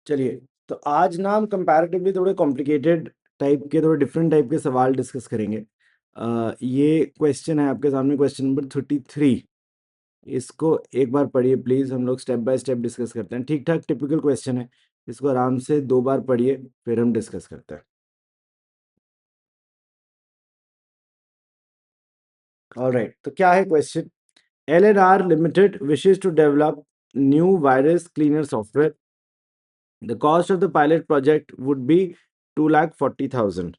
चलिए, तो आज ना हम कंपैरेटिवली थोड़े कॉम्प्लिकेटेड टाइप के, थोड़े डिफरेंट टाइप के सवाल डिस्कस करेंगे। ये क्वेश्चन है आपके सामने, क्वेश्चन नंबर 33। इसको एक बार पढ़िए प्लीज, हम लोग स्टेप बाय स्टेप डिस्कस करते हैं। ठीक ठाक टिपिकल क्वेश्चन है, इसको आराम से 2 बार पढ़िए, फिर हम डिस्कस करते हैं। ऑलराइट, तो क्या है question? LNR Limited wishes to develop new virus cleaner software. The cost of the pilot project would be 2,40,000.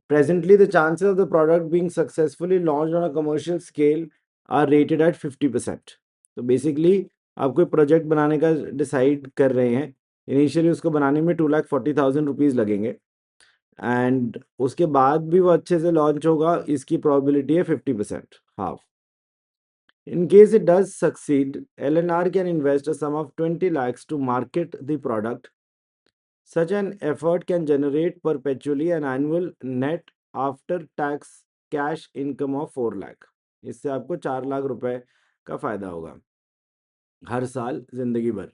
Presently, the chances of the product being successfully launched on a commercial scale are rated at 50%. तो basically आप कोई project बनाने का decide कर रहे हैं, initially उसको बनाने में 2,40,000 रुपीज़ लगेंगे, एंड उसके बाद भी वो अच्छे से लॉन्च होगा, इसकी प्रोबेबिलिटी है 50%, half. In case it does succeed, LNR can invest a sum of 20 lakhs to market the product. Such an effort can generate perpetually an annual net after tax cash income of 4 lakh. इससे आपको 4 लाख रुपए का फायदा होगा हर साल जिंदगी भर।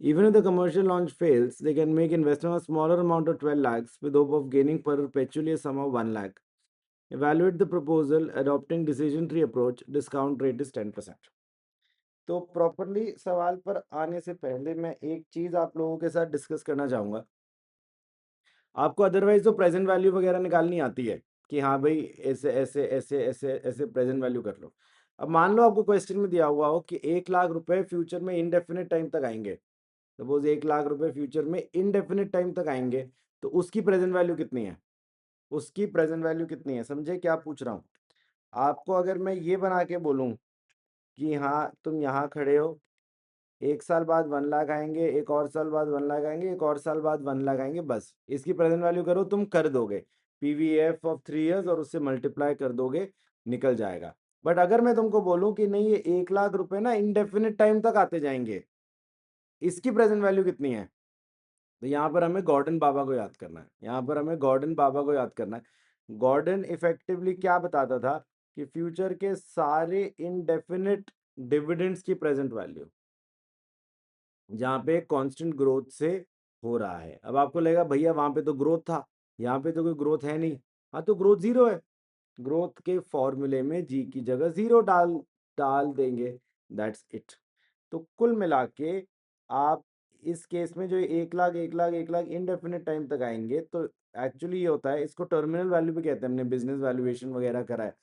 Even if the commercial launch fails, they can make investment of a smaller amount of 12 lakhs with hope of gaining perpetually a sum of 1 lakh. Evaluate the proposal, adopting decision tree approach, discount rate is 10%. तो properly सवाल पर आने से पहले मैं एक चीज आप लोगों के साथ डिस्कस करना चाहूंगा। आपको अदरवाइज तो प्रेजेंट वैल्यू वगैरह निकालनी आती है कि हाँ भाई ऐसे ऐसे ऐसे ऐसे ऐसे प्रेजेंट वैल्यू कर लो। अब मान लो आपको क्वेश्चन में दिया हुआ हो कि 1 लाख रुपए फ्यूचर में इनडेफिनेट टाइम तक आएंगे। सपोज 1 लाख रुपए फ्यूचर में इनडेफिनेट टाइम तक आएंगे, तो उसकी प्रेजेंट वैल्यू कितनी है? उसकी प्रेजेंट वैल्यू कितनी है? समझे क्या पूछ रहा हूँ? आपको अगर मैं ये बना के बोलूँ कि हाँ तुम यहाँ खड़े हो, 1 साल बाद 1 लाख आएंगे, एक और साल बाद 1 लाख आएंगे, एक और साल बाद 1 लाख आएंगे, बस इसकी प्रेजेंट वैल्यू करो, तुम कर दोगे पीवीएफ ऑफ 3 इयर्स और उससे मल्टीप्लाई कर दोगे, निकल जाएगा। बट अगर मैं तुमको बोलूं कि नहीं, ये 1 लाख रुपए ना इंडेफिनिट टाइम तक आते जाएंगे, इसकी प्रेजेंट वैल्यू कितनी है? तो यहाँ पर हमें गॉर्डन बाबा को याद करना है, यहाँ पर हमें गॉर्डन बाबा को याद करना है। गॉर्डन इफेक्टिवली क्या बताता था कि फ्यूचर के सारे इनडेफिनिट डिविडेंड्स की प्रेजेंट वैल्यू, जहाँ पे कांस्टेंट ग्रोथ से हो रहा है। अब आपको लगेगा भैया वहां पे तो ग्रोथ था, यहाँ पे तो कोई ग्रोथ है नहीं। हाँ, तो ग्रोथ जीरो है। ग्रोथ के फॉर्मूले में जी की जगह जीरो डाल डाल देंगे, दैट्स इट। तो कुल मिला के आप इस केस में जो 1 लाख 1 लाख 1 लाख इनडेफिनेट टाइम तक आएंगे, तो एक्चुअली ये होता है, इसको टर्मिनल वैल्यू भी कहते हैं, हमने बिजनेस वैल्यूएशन वगैरह करा है।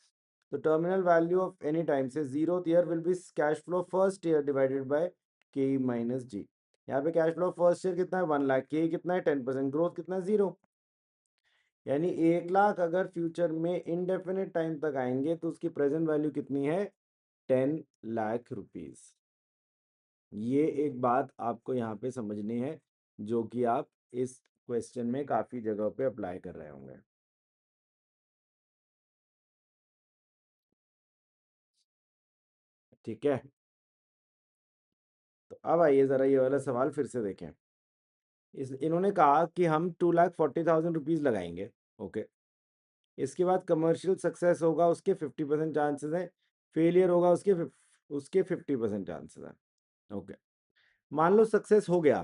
तो terminal value of any time से 0th year will be cash flow first year divided by के माइनस जी। यहाँ पे कैश फ्लो फर्स्ट ईयर कितना है? 1 लाख। के कितना है? 10%। ग्रोथ कितना है? 0। यानी 1 लाख अगर फ्यूचर में इनडेफिनेट टाइम तक आएंगे तो उसकी प्रेजेंट वैल्यू कितनी है? 10 लाख रुपीज। ये एक बात आपको यहाँ पे समझनी है, जो कि आप इस क्वेश्चन में काफी जगह पे अप्लाई कर रहे होंगे। ठीक है, तो अब आइए जरा ये वाला सवाल फिर से देखें। इन्होंने कहा कि हम 2,40,000 रुपीज लगाएंगे। ओके, इसके बाद कमर्शियल सक्सेस होगा उसके 50% चांसेस हैं, फेलियर होगा उसके 50% चांसेस हैं। ओके, मान लो सक्सेस हो गया,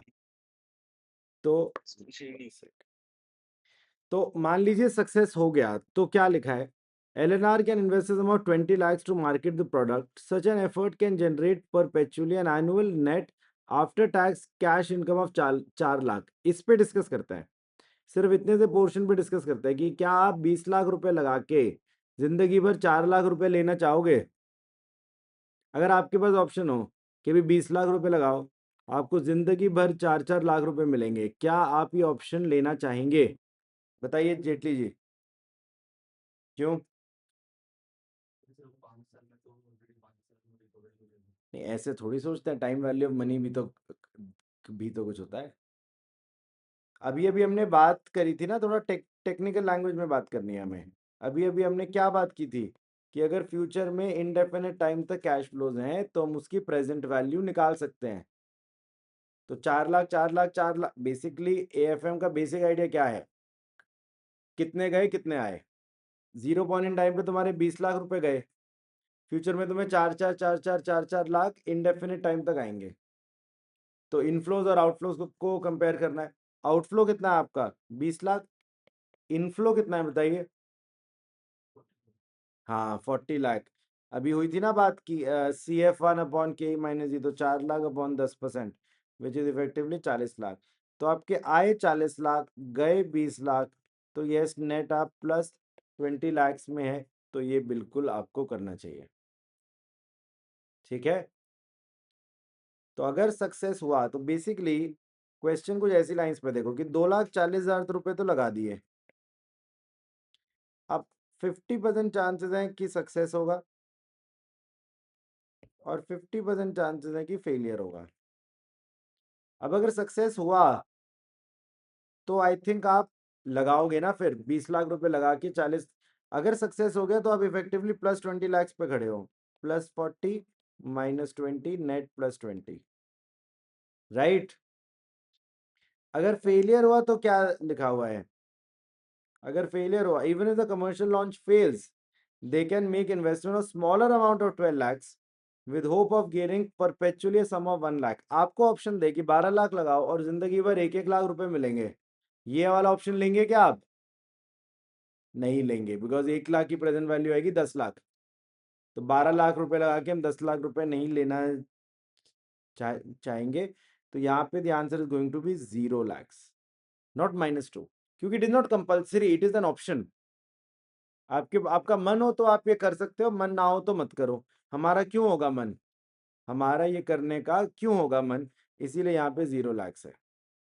तो मान लीजिए सक्सेस हो गया, तो क्या लिखा है? LNR can invest a sum of 20 lakhs to market the product. Such an effort can generate perpetually an annual net after tax cash income of 4 lakh. इस पे डिस्कस करते हैं, सिर्फ इतने से पोर्शन पे डिस्कस करते हैं कि क्या आप 20 लाख रुपए लगा के जिंदगी भर 4 लाख रुपए लेना चाहोगे? अगर आपके पास ऑप्शन हो कि भी 20 लाख रुपए लगाओ, आपको जिंदगी भर 4-4 लाख रुपए मिलेंगे, क्या आप ये ऑप्शन लेना चाहेंगे? बताइए जेटली जी, क्यों? नहीं, ऐसे थोड़ी सोचते हैं, टाइम वैल्यू ऑफ मनी भी तो कुछ होता है। अभी अभी हमने बात करी थी ना, थोड़ा टेक्निकल लैंग्वेज में बात करनी है हमें। अभी अभी हमने क्या बात की थी कि अगर फ्यूचर में इनडेफिनेट टाइम तक कैश फ्लोज हैं तो हम उसकी प्रेजेंट वैल्यू निकाल सकते हैं। तो 4 लाख 4 लाख 4 लाख, बेसिकली एएफएम का बेसिक आइडिया क्या है? कितने गए कितने आए? 0 पॉइंट इन टाइम पे तुम्हारे 20 लाख रुपए गए, फ्यूचर में तुम्हें 4 4 4 4 4 4 लाख इंडेफिनिट टाइम तक आएंगे। तो इनफ्लोज और आउटफ्लोज को कंपेयर करना है। आउटफ्लो कितना है आपका 20 लाख, इनफ्लो कितना है बताइए। हाँ 40 लाख। अभी हुई थी ना बात की CF1/K - तो 4 lakh upon 10%, which is effectively 40 lakh. तो आपके आए 40 लाख, गए 20 लाख। तो यस, नेट आप +20 लाख में है। तो ये बिल्कुल आपको करना चाहिए। ठीक है। तो अगर सक्सेस हुआ तो बेसिकली क्वेश्चन कुछ ऐसी लाइंस पे देखो कि 2,40,000 रुपए तो लगा दिए। अब 50% चांसेस हैं कि सक्सेस होगा और 50% चांसेस हैं कि फेलियर होगा। अब अगर सक्सेस हुआ तो आई थिंक आप लगाओगे ना, फिर 20 लाख रुपए लगा के 40। अगर सक्सेस हो गया तो आप इफेक्टिवली +20 लाख पे खड़े हो। +40 -20 नेट +20, राइट। अगर फेलियर हुआ तो क्या लिखा हुआ है? अगर फेलियर हुआ, even if the commercial launch fails, they can make investment of smaller amount of 12 lakhs with hope of gaining perpetually a sum of 1 lakh। आपको ऑप्शन दे कि 12 लाख लगाओ और जिंदगी भर 1-1 लाख रुपए मिलेंगे। ये वाला ऑप्शन लेंगे क्या आप? नहीं लेंगे, बिकॉज 1 लाख की प्रेजेंट वैल्यू आएगी 10 लाख। तो 12 लाख रुपए लगा के हम 10 लाख रुपए नहीं लेना चाहेंगे। तो यहाँ पे the answer is going to be 0 lakhs, not -2, क्योंकि it is not compulsory, it is an option. आपका मन हो तो आप ये कर सकते हो, मन ना हो तो मत करो। हमारा क्यों होगा मन? हमारा ये करने का क्यों होगा मन? इसीलिए यहाँ पे 0 lakhs है।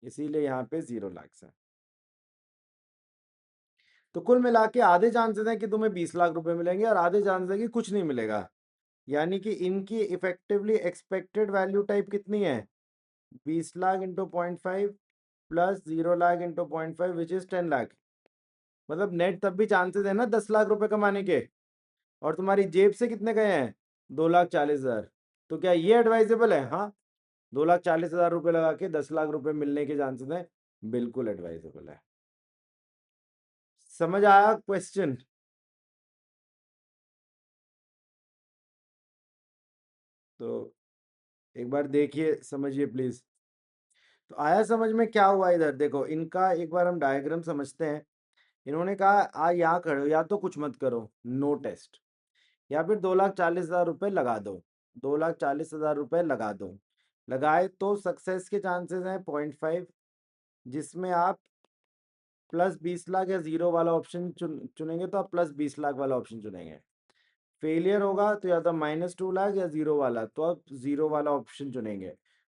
इसीलिए यहाँ पे 0 lakhs है। तो कुल मिला के आधे चांसेस हैं कि तुम्हें 20 लाख रुपए मिलेंगे और आधे चांसेस है कि कुछ नहीं मिलेगा। यानी कि इनकी इफेक्टिवली एक्सपेक्टेड वैल्यू टाइप कितनी है? 20 lakh into 0.5 plus 0 lakh into 0.5 which is 10 lakh. मतलब नेट तब भी चांसेस है ना 10 लाख रुपए कमाने के, और तुम्हारी जेब से कितने गए हैं? 2,40,000। तो क्या ये एडवाइजेबल है? हाँ, 2,40,000 रुपए लगा के 10 लाख रुपए मिलने के चांसेस हैं, बिल्कुल एडवाइजेबल है। समझ आया क्वेश्चन? तो एक बार देखिए, समझिए प्लीज। तो आया समझ में क्या हुआ इधर? देखो इनका एक बार हम डायग्राम समझते हैं। इन्होंने कहा यहाँ खड़े हो, या तो कुछ मत करो, नो टेस्ट, या फिर 2,40,000 रुपए लगा दो। 2,40,000 रुपए लगा दो। लगाए तो सक्सेस के चांसेस हैं 0.5, जिसमें आप +20 लाख या जीरो वाला ऑप्शन चुनेंगे तो आप +20 लाख वाला ऑप्शन चुनेंगे। फेलियर होगा तो या तो -2 लाख या जीरो वाला, तो आप जीरो वाला ऑप्शन चुनेंगे।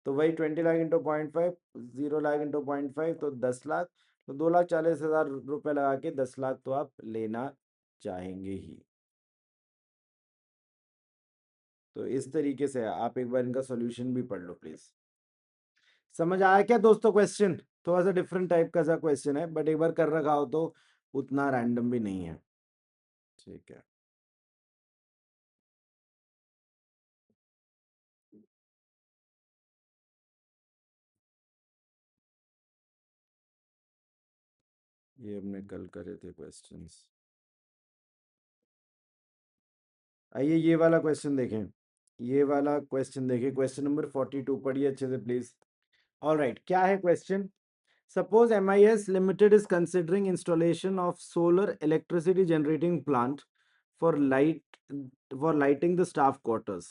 तो वही 20 लाख इंटू 0.5, 0 लाख इंटू 0.5 तो 10 लाख। तो 2,40,000 रुपए लगा के 10 लाख तो आप लेना चाहेंगे ही। तो इस तरीके से आप एक बार इनका सॉल्यूशन भी पढ़ लो प्लीज। समझ आया क्या दोस्तों क्वेश्चन? थोड़ा सा डिफरेंट टाइप का सा क्वेश्चन है, बट एक बार कर रखा हो तो उतना रैंडम भी नहीं है। ठीक है। ये हमने कल करे थे क्वेश्चंस। आइए ये वाला क्वेश्चन देखें। ये वाला क्वेश्चन देखिए, क्वेश्चन नंबर 42 पढ़िए अच्छे से प्लीज। ऑल राइट, क्या है question? Suppose MIS Limited is considering installation of solar electricity generating plant for lighting the staff quarters.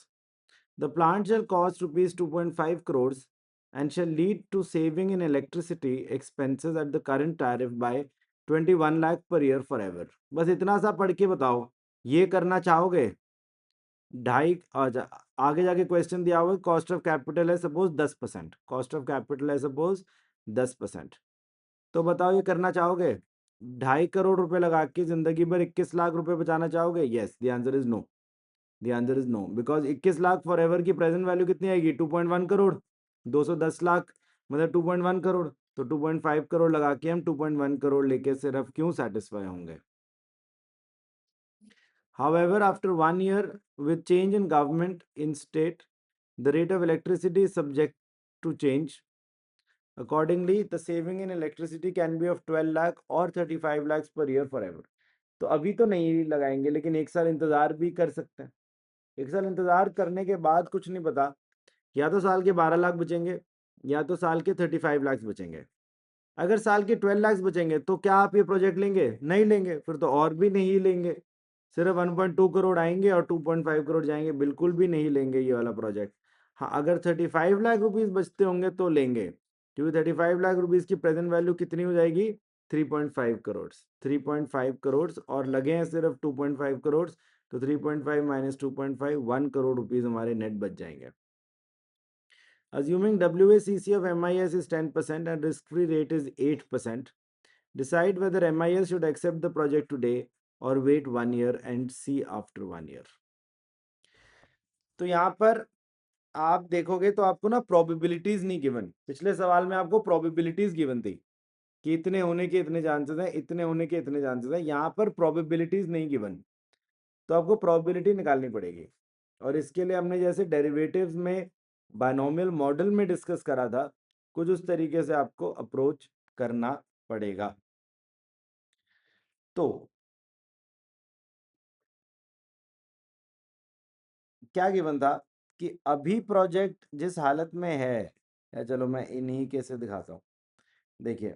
The plant shall cost rupees 2.5 crores and shall lead to saving in electricity expenses at the current tariff by 21 lakh per year forever. बस इतना सा पढ़ के बताओ, ये करना चाहोगे? ढाई आगे जाके क्वेश्चन दिया हुआ है, कॉस्ट ऑफ कैपिटल है सपोज 10%, कॉस्ट ऑफ कैपिटल है सपोज 10%। तो बताओ ये करना चाहोगे? 2.5 करोड़ रुपए लगा के जिंदगी भर 21 लाख रुपए बचाना चाहोगे? Yes, the answer is no. The answer is no, because 21 lakh forever की प्रेजेंट वैल्यू कितनी आएगी? 2.1 करोड़। 210 लाख मतलब 2.1 करोड़। तो 2.5 करोड़ लगा के हम 2.1 करोड़ लेके सिर्फ क्यों सेटिस्फाई होंगे? However, after 1 year, with change in government in state, the rate of electricity is subject to change. Accordingly, the saving in electricity can be of 12 lakh or 35 lakhs per year forever. तो अभी तो नहीं लगाएंगे, लेकिन एक साल इंतजार भी कर सकते हैं। 1 साल इंतजार करने के बाद कुछ नहीं पता, या तो साल के 12 लाख बचेंगे या तो साल के 35 लाख बचेंगे। अगर साल के 12 लाख बचेंगे तो क्या आप ये प्रोजेक्ट लेंगे? नहीं लेंगे, फिर तो और भी नहीं लेंगे। सिर्फ 1.2 करोड़ आएंगे और 2.5 करोड़ जाएंगे, बिल्कुल भी नहीं लेंगे ये वाला प्रोजेक्ट। हाँ, अगर 35 लाख रुपीज बचते होंगे तो लेंगे, क्योंकि 35 लाख रुपीज की प्रेजेंट वैल्यू कितनी हो जाएगी? 3.5 करोड़। 3.5 करोड़ और लगे हैं सिर्फ 2.5 करोड़, तो 3.5 माइनस 2.5, 1 करोड़ रुपीज हमारे नेट बच जाएंगे। Assuming WACC of MIS is 10% and risk-free rate is 8%, decide whether MIS should accept the project today or wait 1 year and see after 1 year. तो यहाँ पर आप देखोगे तो आपको ना प्रोबेबिलिटीज नहीं गिवन। पिछले सवाल में आपको प्रोबेबिलिटीज गिवन थी कि इतने होने के इतने चांसेस हैं, इतने होने के इतने चांसेस हैं। यहाँ पर प्रोबेबिलिटीज नहीं गिवन, तो आपको प्रोबेबिलिटी निकालनी पड़ेगी। और इसके लिए हमने जैसे डेरिवेटिव्स में बायनोमियल मॉडल में डिस्कस करा था, कुछ उस तरीके से आपको अप्रोच करना पड़ेगा। तो क्या गिवन था कि अभी प्रोजेक्ट जिस हालत में है, या चलो मैं इन्हीं के से दिखाता हूँ। देखिए,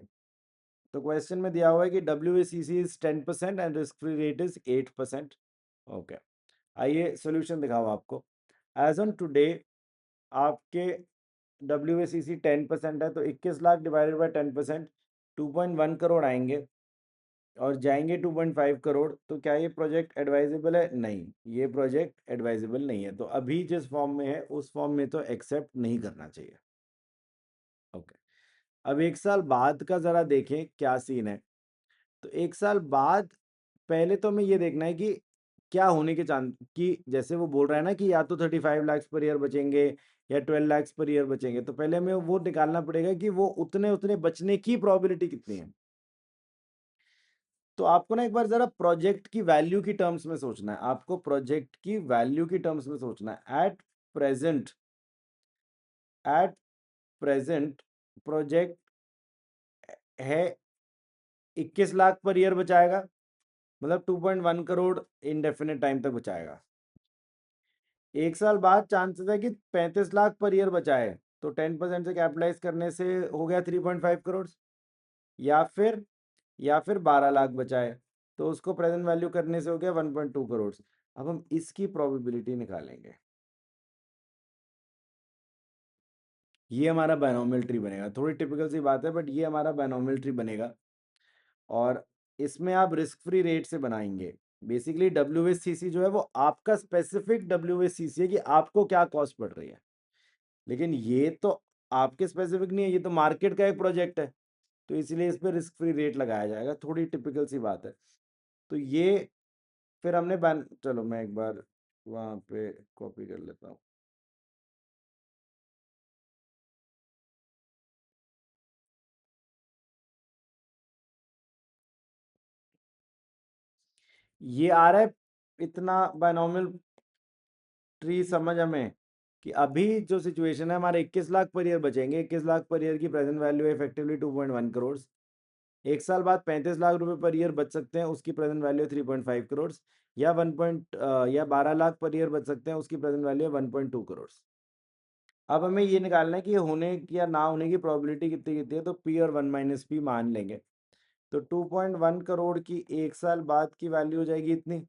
तो क्वेश्चन में दिया हुआ है कि WACC is 10% and risk free rate is 8%। Okay, आइए सोल्यूशन दिखाओ आपको। एज ऑन टुडे आपके WACC 10% है, तो 21 लाख डिवाइडेड बाय 10%, 2.1 करोड़ आएंगे और जाएंगे 2.5 करोड़। तो क्या ये प्रोजेक्ट एडवाइजेबल है? नहीं, ये प्रोजेक्ट एडवाइजेबल नहीं है। तो अभी जिस फॉर्म में है उस फॉर्म में तो एक्सेप्ट नहीं करना चाहिए। ओके, अब 1 साल बाद का जरा देखें क्या सीन है। तो 1 साल बाद पहले तो हमें ये देखना है कि क्या होने के चांस, कि जैसे वो बोल रहा है ना कि या तो 35 लाख पर ईयर बचेंगे या 12 लाख पर ईयर बचेंगे, तो पहले हमें वो निकालना पड़ेगा कि वो उतने उतने बचने की प्रोबेबिलिटी कितनी है। तो आपको ना एक बार जरा प्रोजेक्ट की वैल्यू की टर्म्स में सोचना है। आपको प्रोजेक्ट की वैल्यू की टर्म्स में सोचना है। प्रेजेंट एट प्रेजेंट प्रोजेक्ट है 21 लाख पर ईयर बचाएगा, मतलब 2.1 करोड़ इनडेफिनेट टाइम तक बचाएगा। 1 साल बाद चांसेस है कि 35 लाख पर ईयर बचाए, तो 10% से कैपिटलाइज करने से हो गया 3.5 करोड़, या फिर 12 लाख बचाए तो उसको प्रेजेंट वैल्यू करने से हो गया 1.2 करोड़। अब हम इसकी प्रोबेबिलिटी निकालेंगे। ये हमारा बायनोमियल ट्री बनेगा। थोड़ी टिपिकल सी बात है, बट ये हमारा बायनोमियल ट्री बनेगा और इसमें आप रिस्क फ्री रेट से बनाएंगे। बेसिकली WACC जो है वो आपका स्पेसिफिक WACC है कि आपको क्या कॉस्ट पड़ रही है, लेकिन ये तो आपके स्पेसिफिक नहीं है, ये तो मार्केट का एक प्रोजेक्ट है, तो इसलिए इस पर रिस्क फ्री रेट लगाया जाएगा। थोड़ी टिपिकल सी बात है। तो ये फिर हमने चलो मैं एक बार वहां पे कॉपी कर लेता हूँ। ये आ रहा है इतना बायनोमियल ट्री समझ हमें कि अभी जो सिचुएशन है, हमारे 21 लाख पर ईयर बचेंगे। 21 लाख पर ईयर की प्रेजेंट वैल्यू है इफेक्टिवली 2.1 करोड़। 1 साल बाद 35 लाख रुपए पर ईयर बच सकते हैं, उसकी प्रेजेंट वैल्यू 3.5 करोड़, या या 12 लाख पर ईयर बच सकते हैं, उसकी प्रेजेंट वैल्यू है 1.2 करोड़। अब हमें ये निकालना है कि होने की या ना होने की प्रोबेबिलिटी कितनी कितनी है। तो P और 1 माइनस P मान लेंगे, तो 2.1 करोड़ की 1 साल बाद की वैल्यू हो जाएगी इतनी,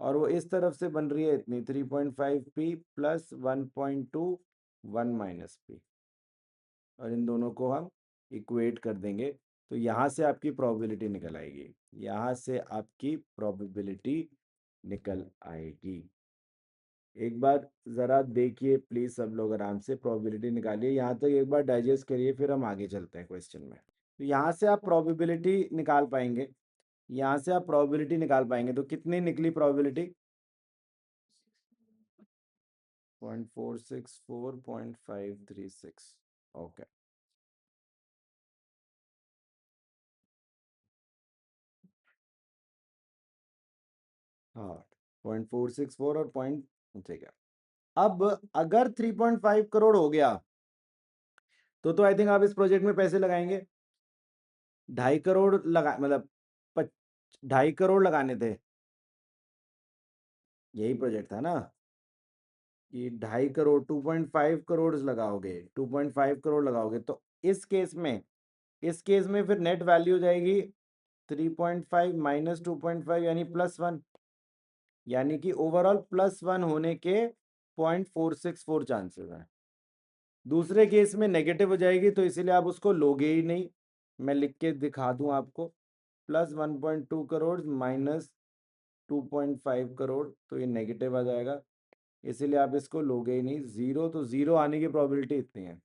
और वो इस तरफ से बन रही है इतनी 3.5P प्लस 1.2 1 माइनस P, और इन दोनों को हम इक्वेट कर देंगे। तो यहाँ से आपकी प्रोबेबिलिटी निकल आएगी, यहाँ से आपकी प्रोबेबिलिटी निकल आएगी। एक बार ज़रा देखिए प्लीज़, सब लोग आराम से प्रोबेबिलिटी निकालिए। यहाँ तक एक बार डाइजेस्ट करिए, फिर हम आगे चलते हैं क्वेश्चन में। तो यहाँ से आप प्रोबेबिलिटी निकाल पाएंगे, यहाँ से आप प्रोबेबिलिटी निकाल पाएंगे। तो कितनी निकली प्रोबेबिलिटी? 0.464.536। ओके, हाँ, 0.464 और पॉइंट, ठीक है। अब अगर 3.5 करोड़ हो गया तो आई थिंक आप इस प्रोजेक्ट में पैसे लगाएंगे। 2.5 करोड़ लगा, मतलब 2.5 करोड़ लगाने थे। यही प्रोजेक्ट था ना कि 2.5 करोड़ 2.5 करोड़ लगाओगे, 2.5 करोड़ लगाओगे, तो इस केस में फिर नेट वैल्यू हो जाएगी 3.5 माइनस 2.5 यानी +1, यानी कि ओवरऑल +1 होने के 0.464 चांसेस हैं। दूसरे केस में नेगेटिव हो जाएगी, तो इसीलिए आप उसको लोगे ही नहीं। मैं लिख के दिखा दूं आपको, +1.2 करोड़ माइनस 2.5 करोड़, तो ये नेगेटिव आ जाएगा, इसीलिए आप इसको लोगे ही नहीं। जीरो, तो जीरो आने की प्रोबेबिलिटी इतनी है।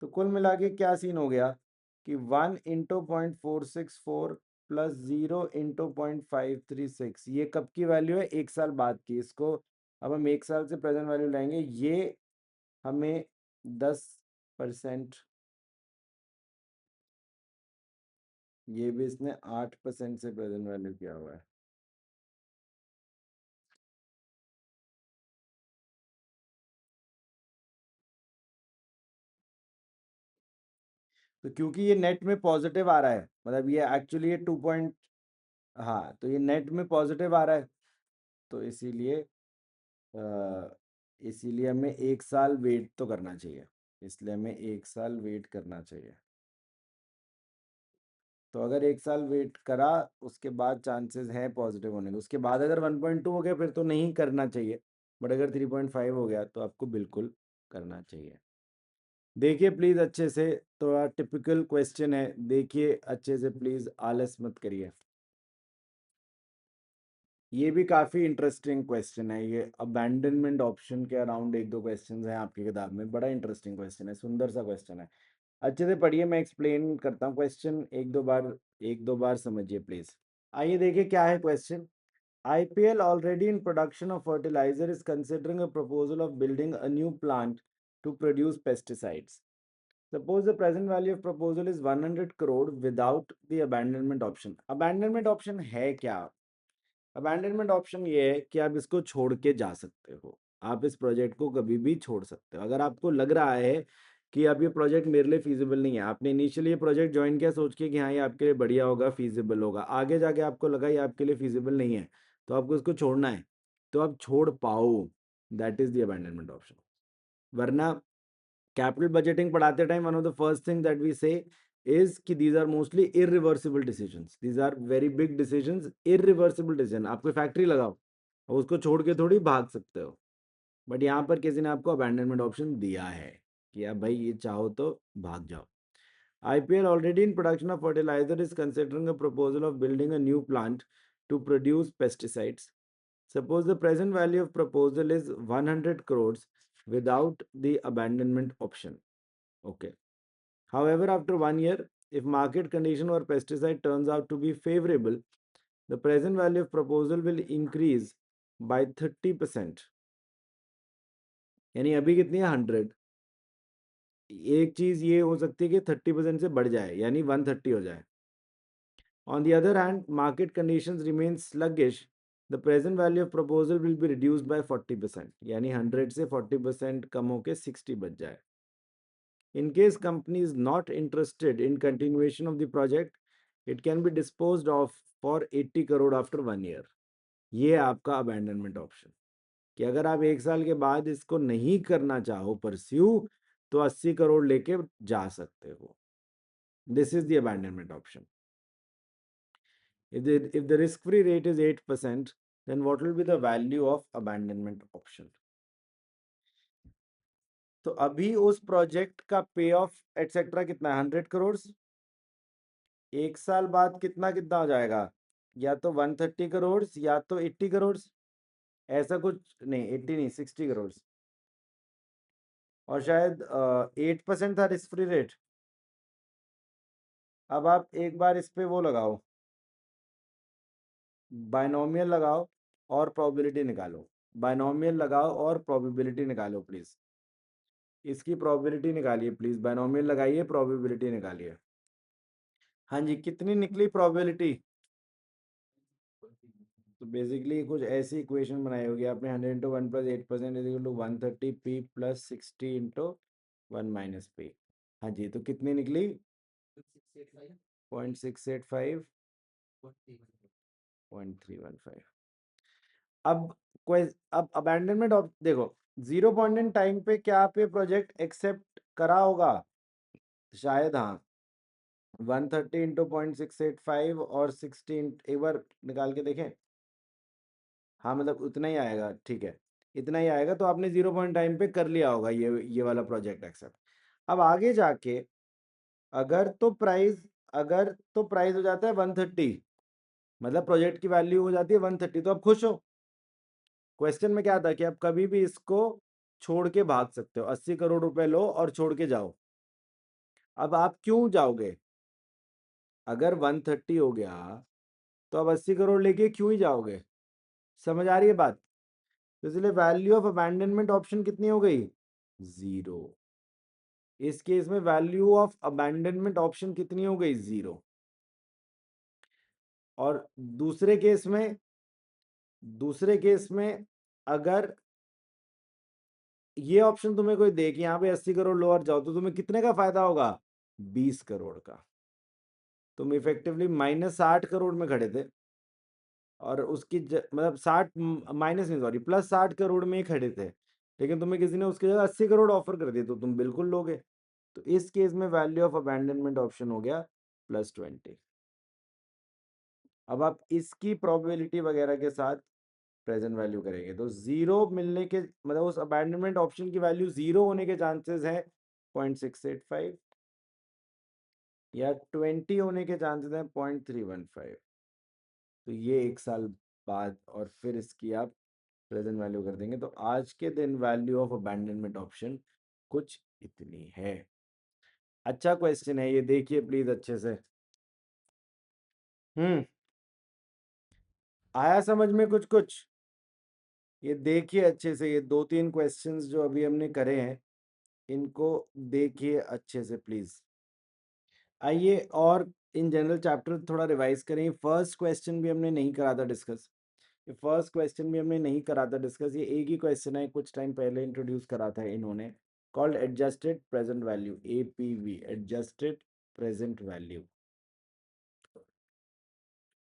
तो कुल मिला के क्या सीन हो गया कि 1 × 0.464 प्लस 0 × 0.536, ये कब की वैल्यू है? 1 साल बाद की। इसको अब हम 1 साल से प्रेजेंट वैल्यू लाएंगे, ये हमें 10%, ये भी इसने 8% से प्रेजेंट वैल्यू किया हुआ है। तो क्योंकि ये नेट में पॉजिटिव आ रहा है, मतलब ये एक्चुअली ये 2 पॉइंट, हाँ, तो ये नेट में पॉजिटिव आ रहा है, तो इसीलिए हमें 1 साल वेट तो करना चाहिए, इसलिए हमें 1 साल वेट करना चाहिए। तो अगर 1 साल वेट करा, उसके बाद चांसेस हैं पॉजिटिव होने के। उसके बाद अगर 1.2 हो गया फिर तो नहीं करना चाहिए, बट अगर 3.5 हो गया तो आपको बिल्कुल करना चाहिए। देखिए प्लीज़ अच्छे से, थोड़ा टिपिकल क्वेश्चन है, देखिए अच्छे से प्लीज़, आलस मत करिए। ये भी काफ़ी इंटरेस्टिंग क्वेश्चन है, ये अबैंडनमेंट ऑप्शन के अराउंड एक दो क्वेश्चन हैं आपकी किताब में, बड़ा इंटरेस्टिंग क्वेश्चन है, सुंदर सा क्वेश्चन है। अच्छे से पढ़िए, मैं एक्सप्लेन करता हूँ क्वेश्चन, एक दो बार समझिए प्लीज़। आइए देखिए क्या है question. IPL already in production of fertilizer is considering a proposal of building a new plant to produce pesticides. Suppose the present value of proposal is 100 crore without the abandonment option. Abandonment option है क्या? Abandonment option ये है कि आप इसको छोड़ के जा सकते हो, आप इस प्रोजेक्ट को कभी भी छोड़ सकते हो। अगर आपको लग रहा है कि अब ये प्रोजेक्ट मेरे लिए फीजिबल नहीं है, आपने इनिशियली ये प्रोजेक्ट ज्वाइन किया सोच के कि हाँ ये आपके लिए बढ़िया होगा, फीजिबल होगा, आगे जाके आपको लगा ये आपके लिए फीजिबल नहीं है, तो आपको इसको छोड़ना है, तो आप छोड़ पाओ, that is the abandonment option. वरना कैपिटल बजटिंग पढ़ाते time one of the first thing that we say is कि these are mostly irreversible decisions, these are very big decisions, irreversible decision. आप कोई फैक्ट्री लगाओ और उसको छोड़ के थोड़ी भाग सकते हो, बट यहाँ पर किसी ने आपको अबैंडनमेंट ऑप्शन दिया है कि आप भाई ये चाहो तो भाग जाओ। IPL already in production of fertilizer is considering a proposal of building a new plant to produce pesticides. Suppose the present value of proposal is 100 crores without the abandonment option. Okay. However, after 1 year, if market condition or pesticide turns out to be favorable, the present value of proposal will increase by 30%. यानी अभी कितनी है? 100। एक चीज ये हो सकती है कि 30% से बढ़ जाए, यानी 130 हो जाए। On the other hand, market conditions remain sluggish, the present value of proposal will be reduced by 40%, यानी 100 से 40% कम होके 60 बच जाए। In case company is not interested in continuation of the project, it can be disposed of for 80 crore after 1 year. ये आपका abandonment option, कि अगर आप 1 साल के बाद इसको नहीं करना चाहो परस्यू, तो 80 करोड़ लेके जा सकते हो। This is the abandonment option. If the risk-free rate is 8%, then what will be the value of abandonment option? तो अभी उस प्रोजेक्ट का पे ऑफ एटसेट्रा कितना है? 100 करोड़। 1 साल बाद कितना कितना हो जाएगा? या तो 130 करोड़ या तो 80 करोड़, ऐसा कुछ नहीं, 80 नहीं, 60 करोड़। और शायद 8% था रिस्क फ्री रेट। अब आप एक बार इस पे वो लगाओ, बायनोमियल लगाओ और प्रोबेबिलिटी निकालो। बायनोमियल लगाओ और प्रोबेबिलिटी निकालो प्लीज, इसकी प्रोबेबिलिटी निकालिए प्लीज, बायनोमियल लगाइए, प्रोबेबिलिटी निकालिए। हाँ जी, कितनी निकली प्रोबेबिलिटी? तो बेसिकली कुछ ऐसी इक्वेशन बनाई होगी आपने, 100 × 1 + 8% is equal to 130p + 60 × 1 - p। हाँ जी, तो कितनी निकली? 0.685, 0.315। अब अब अबैंडनमेंट ऑफ देखो 0 पॉइंट इन टाइम पे क्या आप ये प्रोजेक्ट एक्सेप्ट करा होगा? शायद हाँ। 130 इंटू 0.685 और 16 एक बार निकाल के देखें। हाँ मतलब उतना ही आएगा, ठीक है, इतना ही आएगा। तो आपने 0 पॉइंट टाइम पे कर लिया होगा ये वाला प्रोजेक्ट एक्सेप्ट। अब आगे जाके अगर तो प्राइस हो जाता है 130, मतलब प्रोजेक्ट की वैल्यू हो जाती है 130, तो आप खुश हो? क्वेश्चन में क्या था कि आप कभी भी इसको छोड़ के भाग सकते हो, 80 करोड़ रुपए लो और छोड़ के जाओ। अब आप क्यों जाओगे? अगर 130 हो गया तो अब 80 करोड़ लेके क्यों ही जाओगे? समझ आ रही है बात? तो इसलिए वैल्यू ऑफ अबैंडनमेंट ऑप्शन कितनी हो गई? 0। इस केस में वैल्यू ऑफ अबैंडनमेंट ऑप्शन कितनी हो गई? 0। और दूसरे केस में अगर ये ऑप्शन तुम्हें कोई दे कि यहाँ पे 80 करोड़ लो और जाओ, तो तुम्हें कितने का फायदा होगा? 20 करोड़ का। तुम इफेक्टिवली -60 करोड़ में खड़े थे और उसकी मतलब 60 माइनस नहीं, सॉरी, +60 करोड़ में ही खड़े थे, लेकिन तुम्हें किसी ने उसकी जगह 80 करोड़ ऑफर कर दिए तो तुम बिल्कुल लोगे। तो इस केस में वैल्यू ऑफ अबैंडनमेंट ऑप्शन हो गया +20। अब आप इसकी प्रोबेबिलिटी वगैरह के साथ प्रेजेंट वैल्यू करेंगे तो 0 मिलने के मतलब उस अबैंडनमेंट ऑप्शन की वैल्यू 0 होने के चांसेस है 0.685 या 20 होने के चांसेस है 0.315। तो ये 1 साल बाद और फिर इसकी आप प्रेजेंट वैल्यू कर देंगे। तो आज के दिन वैल्यू ऑफ अबैंडनमेंट ऑप्शन कुछ इतनी है। अच्छा क्वेश्चन है ये, देखिए प्लीज अच्छे से। आया समझ में कुछ कुछ? ये देखिए अच्छे से, ये 2-3 क्वेश्चंस जो अभी हमने करे हैं इनको देखिए अच्छे से प्लीज। आइए और इन जनरल चैप्टर थोड़ा रिवाइज करें। फर्स्ट क्वेश्चन भी हमने नहीं करा था डिस्कस, ये एक ही क्वेश्चन है, कुछ टाइम पहले इंट्रोड्यूस करा था इन्होंने, called adjusted present value, APV, adjusted present value,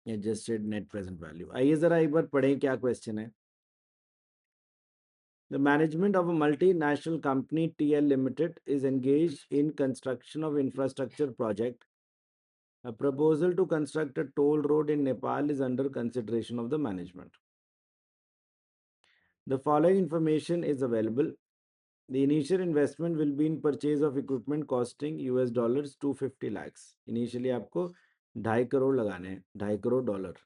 adjusted net present value. आइए जरा एक बार पढ़ें क्या क्वेश्चन है। The management of a multinational company TL Limited is engaged in construction of infrastructure project. A proposal to construct a toll road in Nepal is under consideration of the management. The following information is available. The initial investment will be in purchase of equipment costing $US 250 lakhs. Initially आपको 2.5 करोड़ लगाने हैं, 2.5 crore dollar.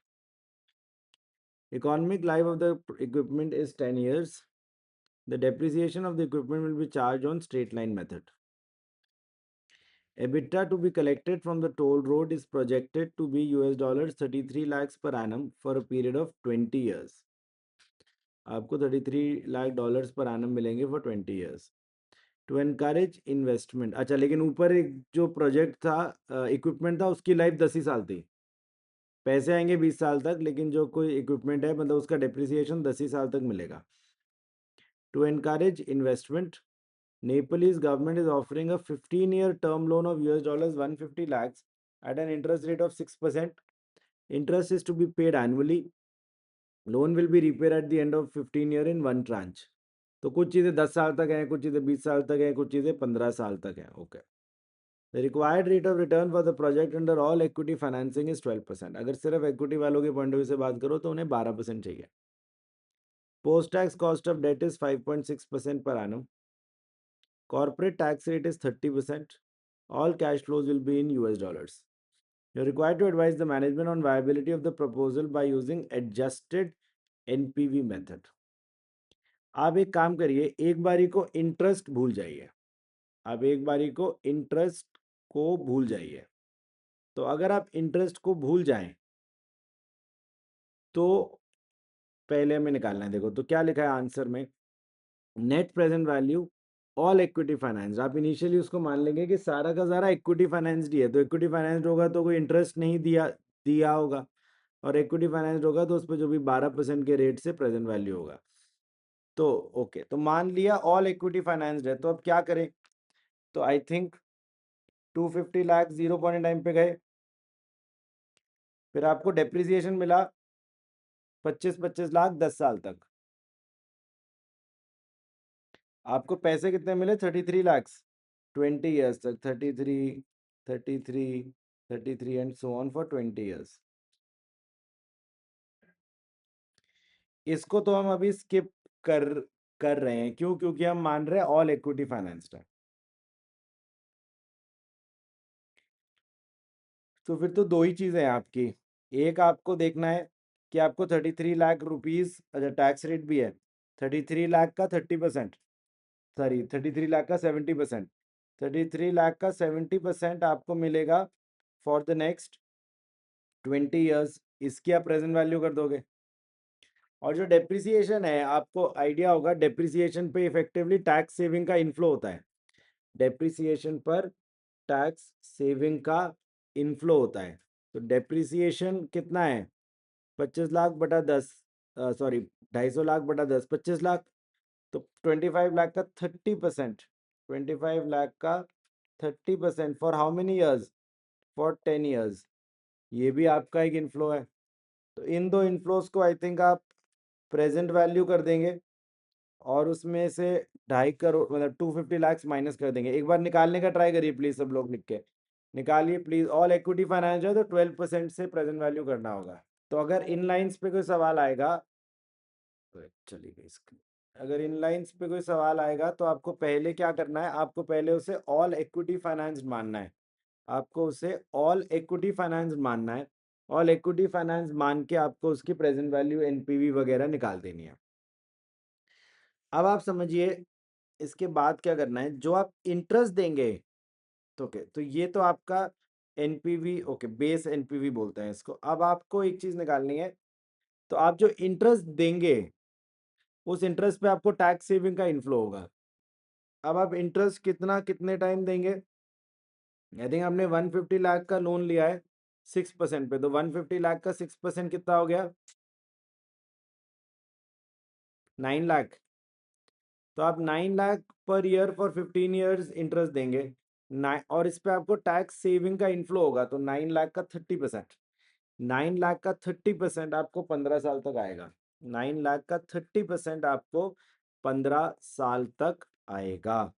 Economic life of the equipment is 10 years. The depreciation of the equipment will be charged on straight line method. EBITDA to be collected from the toll road is projected to be $33 lakhs per annum for a period of 20 years. आपको $33 लाख पर annum मिलेंगे for 20 years. To encourage investment. अच्छा, लेकिन ऊपर एक जो project था, equipment था, उसकी लाइफ 10 ही साल थी। पैसे आएंगे 20 साल तक, लेकिन जो कोई इक्विपमेंट है मतलब उसका डेप्रिसिएशन 10 ही साल तक मिलेगा। To encourage investment, Nepalese government is offering a 15-year term loan of $150 lakhs at an interest rate of 6%. Interest is to be paid annually. Loan will be repaid at the end of 15 year in one tranche. तो कुछ चीज़ें 10 साल तक हैं, कुछ चीज़ें 20 साल तक हैं, कुछ चीज़ें 15 साल तक हैं। Okay. The required rate of return for the project under all equity financing is 12%. अगर सिर्फ equity वालों के पॉइंट ऑफ व्यू से बात करो तो उन्हें 12% चाहिए। Post tax cost of debt is 5.6% per annum. Corporate tax rate is 30%. All cash flows will be in US dollars. You're required to advise the management on viability of the proposal by using adjusted NPV method. आप एक काम करिए, एक बारी को interest भूल जाइए। तो अगर आप इंटरेस्ट को भूल जाएं तो पहले हमें निकालना है। देखो तो क्या लिखा है आंसर में, net present value all equity finance. आप इनिशियली उसको मान लेंगे कि सारा का सारा इक्विटी फाइनेंस्ड ही है, तो इक्विटी फाइनेंस्ड होगा तो कोई इंटरेस्ट नहीं दिया होगा, और इक्विटी फाइनेंस्ड होगा तो उस पर जो भी 12% के रेट से प्रेजेंट वैल्यू होगा। तो ओके, तो मान लिया ऑल इक्विटी फाइनेंस्ड है, तो अब क्या करें? तो I think 250 lakh 0 point time पे गए, फिर आपको डेप्रिसिएशन मिला 25-25 लाख 10 साल तक। आपको पैसे कितने मिले? 33 lakhs 20 years तक, 33 and so on for 20 years। इसको तो हम अभी स्किप कर कर रहे हैं, क्यों? क्योंकि हम मान रहे हैं ऑल इक्विटी फाइनेंस्ड है। तो फिर तो दो ही चीजें हैं आपकी। एक आपको देखना है कि आपको 33 लाख रुपीज, अच्छा टैक्स रेट भी है, 33 लाख का 30%, सॉरी 33 लाख का 70%, 33 लाख का 70% आपको मिलेगा फॉर द नेक्स्ट 20 years। इसकी आप प्रेजेंट वैल्यू कर दोगे। और जो डेप्रिसिएशन है, आपको आइडिया होगा, डेप्रिसिएशन पे इफेक्टिवली टैक्स सेविंग का इन्फ्लो होता है। डेप्रिसिएशन पर टैक्स सेविंग का इन्फ्लो होता है। तो डेप्रिसिएशन कितना है? 25 लाख बटा 10, सॉरी 250 लाख बटा 10, 25 लाख। तो 25 लाख का 30%, 25 लाख का 30% for how many years? For 10 years। ये भी आपका एक इन्फ्लो है। तो इन दो इन्फ्लोज को आई थिंक आप प्रेजेंट वैल्यू कर देंगे, और उसमें से 2.5 करोड़ मतलब 250 lakhs माइनस कर देंगे। एक बार निकालने का ट्राई करिए प्लीज, सब लोग लिख के निकालिए प्लीज। ऑल इक्विटी फाइनेंस है तो 12% से प्रेजेंट वैल्यू करना होगा। तो अगर इन लाइंस पे कोई सवाल आएगा, तो चली गई स्क्रीन। अगर इन लाइंस पे कोई सवाल आएगा तो आपको पहले क्या करना है? आपको पहले उसे ऑल इक्विटी फाइनेंस मानना है। आपको उसे ऑल इक्विटी फाइनेंस मानना है। ऑल इक्विटी फाइनेंस मान के आपको उसकी प्रेजेंट वैल्यू, एनपीवी वगैरह निकाल देनी है। अब आप समझिए इसके बाद क्या करना है। जो आप इंटरेस्ट देंगे, तो ओके, तो ये तो आपका एनपीवी, ओके, बेस एनपीवी बोलते हैं इसको। अब आपको एक चीज निकालनी है। तो आप जो इंटरेस्ट देंगे, उस इंटरेस्ट पे आपको टैक्स सेविंग का इन्फ्लो होगा। अब आप इंटरेस्ट कितना, कितने टाइम देंगे? आई थिंक आपने 150 लाख का लोन लिया है 6% पे, तो 150 लाख का 6% कितना हो गया? 9 लाख। तो आप 9 lakh per year for 15 years interest देंगे और इस पे आपको टैक्स सेविंग का इन्फ्लो होगा। तो 9 लाख का 30%, 9 लाख का 30% आपको 15 साल तक आएगा। 9 लाख का 30% आपको 15 साल तक आएगा।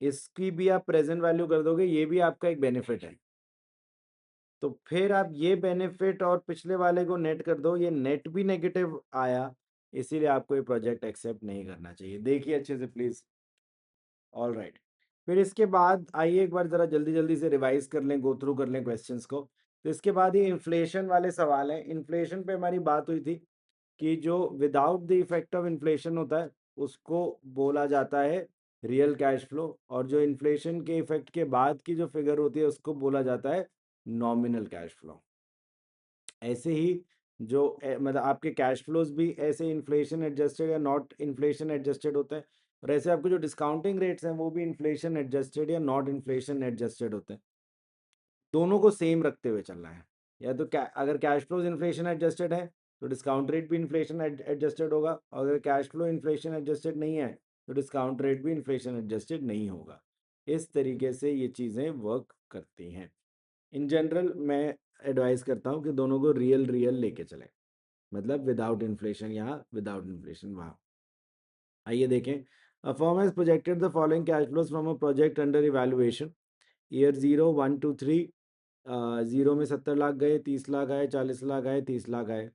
इसकी भी आप प्रेजेंट वैल्यू कर दोगे, ये भी आपका एक बेनिफिट है। तो फिर आप ये बेनिफिट और पिछले वाले को नेट कर दो, ये नेट भी नेगेटिव आया, इसीलिए आपको ये प्रोजेक्ट एक्सेप्ट नहीं करना चाहिए। देखिए अच्छे से प्लीज। All right. फिर इसके बाद आइए एक बार जरा जल्दी जल्दी से रिवाइज कर लें, गो थ्रू कर लें क्वेश्चंस को। तो इसके बाद ये इन्फ्लेशन वाले सवाल हैं। इन्फ्लेशन पे हमारी बात हुई थी कि जो without the effect of inflation होता है, उसको बोला जाता है रियल कैश फ्लो, और जो इन्फ्लेशन के इफेक्ट के बाद की जो फिगर होती है, उसको बोला जाता है नॉमिनल कैश फ्लो। ऐसे ही जो मतलब आपके कैश फ्लोज भी ऐसे इन्फ्लेशन एडजस्टेड या नॉट इन्फ्लेशन एडजस्टेड होते हैं, और ऐसे आपके जो डिस्काउंटिंग रेट्स हैं वो भी इन्फ्लेशन एडजस्टेड या नॉट इन्फ्लेशन एडजस्टेड होते हैं। दोनों को सेम रखते हुए चलना है। या तो अगर कैश फ्लोज इन्फ्लेशन एडजस्टेड है तो डिस्काउंट रेट भी इन्फ्लेशन एडजस्टेड होगा, और अगर कैश फ्लो इन्फ्लेशन एडजस्टेड नहीं है तो डिस्काउंट रेट भी इन्फ्लेशन एडजस्टेड नहीं होगा। इस तरीके से ये चीज़ें वर्क करती हैं। इन जनरल मैं एडवाइस करता हूँ कि दोनों को रियल रियल लेके चलें, मतलब विदाउट इन्फ्लेशन यहाँ, विदाउट इन्फ्लेशन वहाँ। आइए देखें। A firm has projected the following cash flows from a project under evaluation. Year 0, 1, 2, 3। 0 में 70 लाख गए, 30 लाख आए, 40 लाख आए, 30 लाख आए।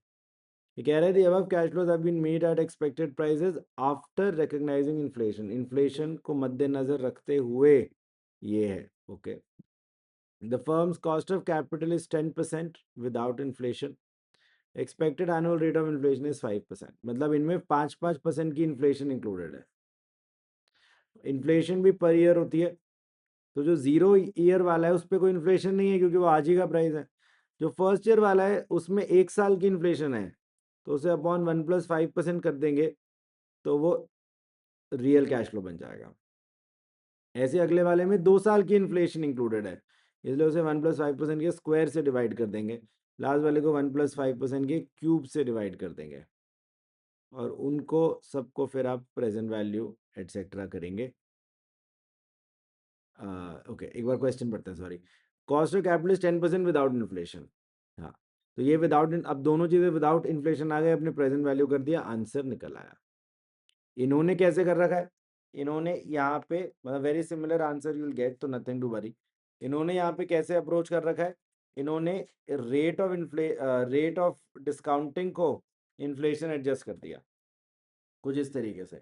ये कह रहे थे अब cash flows have been made at expected prices after recognising inflation. Inflation को मद्देनजर रखते हुए ये है। Okay. The firm's cost of capital is 10% without inflation. Expected annual rate of inflation is 5%। मतलब इनमें 5% की इन्फ्लेशन इंक्लूडेड है। इन्फ्लेशन भी पर ईयर होती है। तो जो 0 ईयर वाला है उस पर कोई इन्फ्लेशन नहीं है, क्योंकि वो आज ही का प्राइस है। जो फर्स्ट ईयर वाला है उसमें 1 साल की इन्फ्लेशन है, तो उसे अपॉन 1+5% कर देंगे, तो वो रियल कैश फ्लो बन जाएगा। ऐसे अगले वाले में 2 साल की इन्फ्लेशन इंक्लूडेड है, इसलिए उसे 1+5% के स्क्वायर से डिवाइड कर देंगे। लास्ट वाले को 1+5% के क्यूब से डिवाइड कर देंगे, और उनको सबको फिर आप प्रेजेंट वैल्यू एटसेट्रा करेंगे। ओके, एक बार क्वेश्चन पढ़ते हैं, sorry. Cost of capital is 10% without inflation. हाँ, तो ये विदाउट, अब दोनों चीजें विदाउट इन्फ्लेशन आ गए, अपने प्रेजेंट वैल्यू कर दिया, आंसर निकल आया। इन्होंने कैसे कर रखा है, इन्होंने यहाँ पे मतलब very similar answer you will get, तो नथिंग टू वरी। इन्होंने यहाँ पे कैसे अप्रोच कर रखा है, इन्होंने रेट ऑफ डिस्काउंटिंग को इन्फ्लेशन एडजस्ट कर दिया कुछ इस तरीके से।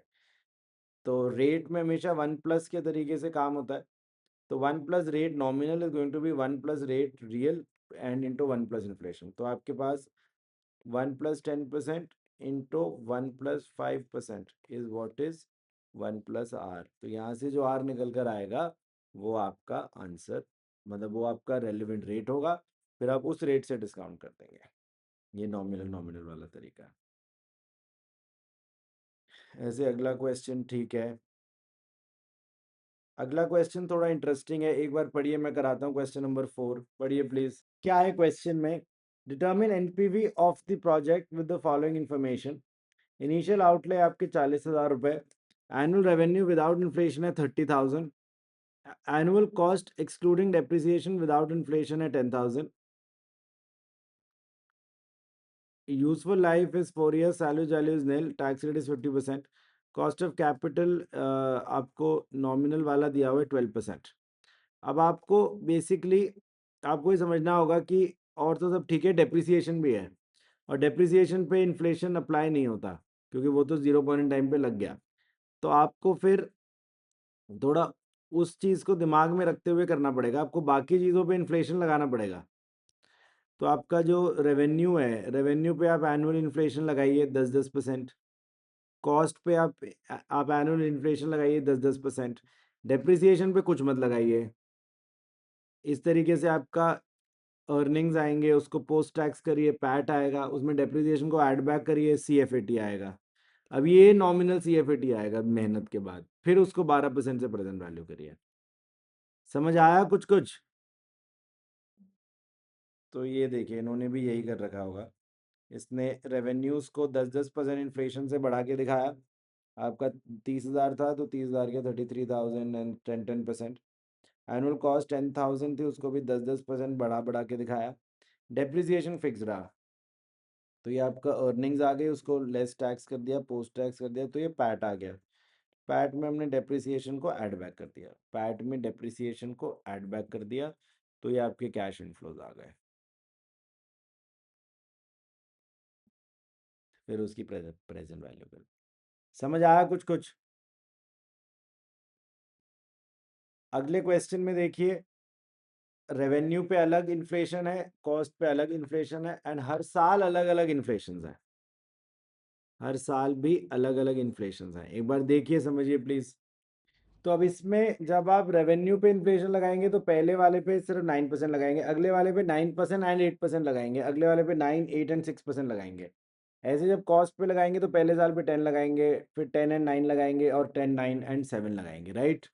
तो रेट में हमेशा 1+ के तरीके से काम होता है। तो 1+ rate nominal is going to be 1+ rate real and into 1+ inflation. तो आपके पास 1 + 10% into 1 + 5% is what is 1 + R। तो यहाँ से जो R निकल कर आएगा वो आपका आंसर, मतलब वो आपका रेलिवेंट रेट होगा, फिर आप उस रेट से डिस्काउंट कर देंगे। ये नॉमिनल नॉमिनल वाला तरीका है। ऐसे अगला क्वेश्चन, ठीक है, अगला क्वेश्चन थोड़ा इंटरेस्टिंग है, एक बार पढ़िए, मैं कराता हूँ क्वेश्चन नंबर 4, पढ़िए प्लीज। क्या है क्वेश्चन में, determine NPV of the project with the following information. Initial outlay आपके 40,000 रुपए, एनुअल रेवेन्यू विदाउट इन्फ्लेशन है 30,000, annual cost excluding depreciation without inflation है 10,000, useful life is 4 years, salary value is nil, tax rate is 50%, cost of capital आपको nominal वाला दिया हुआ है 12%। अब आपको बेसिकली आपको ये समझना होगा कि और तो सब ठीक है, डेप्रिसिएशन भी है, और डेप्रिसिएशन पे इन्फ्लेशन अप्लाई नहीं होता क्योंकि वो तो 0 पॉइंट टाइम पे लग गया। तो आपको फिर थोड़ा उस चीज़ को दिमाग में रखते हुए करना पड़ेगा, आपको बाकी चीज़ों पे इन्फ्लेशन लगाना पड़ेगा। तो आपका जो रेवेन्यू है, रेवेन्यू पे आप एनुअल इन्फ्लेशन लगाइए 10-10%, कॉस्ट पे आप एनुअल इन्फ्लेशन लगाइए 10-10%, डेप्रिसिएशन पे कुछ मत लगाइए। इस तरीके से आपका अर्निंग्स आएंगे, उसको पोस्ट टैक्स करिए, पैट आएगा, उसमें डेप्रिसिएशन को ऐड बैक करिए, सीएफएटी आएगा। अब ये नॉमिनल सीएफएटी आएगा मेहनत के बाद, फिर उसको 12% से प्रेजेंट वैल्यू करिए। समझ आया कुछ कुछ? तो ये देखिए, इन्होंने भी यही कर रखा होगा, इसने रेवेन्यूज को 10-10% इन्फ्लेशन से बढ़ा के दिखाया। आपका 30,000 था तो 30,000 के 33,000 एंड 10-10%। एनुअल कॉस्ट 10,000 थी, उसको भी 10-10% बढ़ा बढ़ा के दिखाया। डेप्रिसिएशन फिक्स रहा, तो ये आपका अर्निंग्स आ गई, उसको लेस टैक्स कर दिया, पोस्ट टैक्स कर दिया, तो ये पैट आ गया। पैट में हमने डेप्रिसिएशन को ऐड बैक कर दिया, पैट में डेप्रिसिएशन को ऐड बैक कर दिया, तो ये आपके कैश इनफ्लोज आ गए। फिर उसकी प्रेजेंट वैल्यू कर। समझ आया कुछ कुछ? अगले क्वेश्चन में देखिए, रेवेन्यू पे अलग इन्फ्लेशन है, कॉस्ट पे अलग इन्फ्लेशन है, एंड हर साल अलग अलग इन्फ्लेशन है, हर साल भी अलग अलग इन्फ्लेशन है। एक बार देखिए, समझिए प्लीज। तो अब इसमें जब आप रेवेन्यू पे इन्फ्लेशन लगाएंगे तो पहले वाले पे सिर्फ 9% लगाएंगे, अगले वाले पे 9% एंड 8% लगाएंगे, अगले वाले पे 9, 8 एंड 6% लगाएंगे। ऐसे जब कॉस्ट पे लगाएंगे तो पहले साल पे 10 लगाएंगे, फिर 10 एंड 9 लगाएंगे, और 10, 9 एंड 7 लगाएंगे, राइट?